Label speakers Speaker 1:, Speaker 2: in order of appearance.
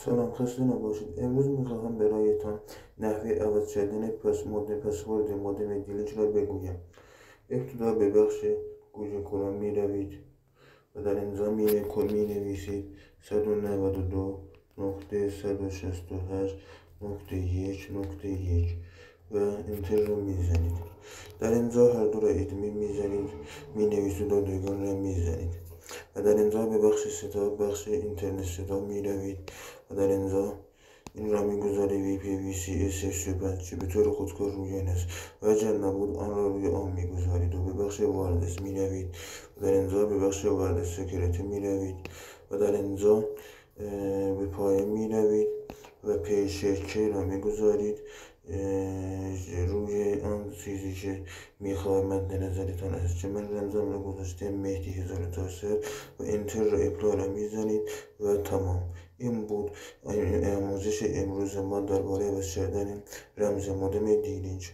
Speaker 1: سلام، خسته نباشید. امروز میخواهم برایتان نحوه عوض کردن پسورد مودم دیلینک را بگویم. ابتدا به بخش گوشی کلان می روید و در اینجا می نویسید 192.168.1.1 و انتر را می زنید. در اینجا هر دو را ادامه می زنید، می نویسید و دوگان را می زنید و در اینجا به بخش اینترنت صدا می روید و در اینجا این را میگذارید IPv6 که به طور خودکار روی است و اگر نبود آن را روی آن میگذارید و به بخش وایرلس می روید و در اینجا به بخش وایرلس سکیوریتی می روید و در اینجا به پایه می روید و پیشکی را میگذارید روی آن چیزی که میخواهید مد نظرتان است که من رمزم را گذاشته مهدی 1400 و انتر را اپلای را میزنید و تمام. این بود آموزش امروز ما درباره عوض کردن رمز مودم دیلینک.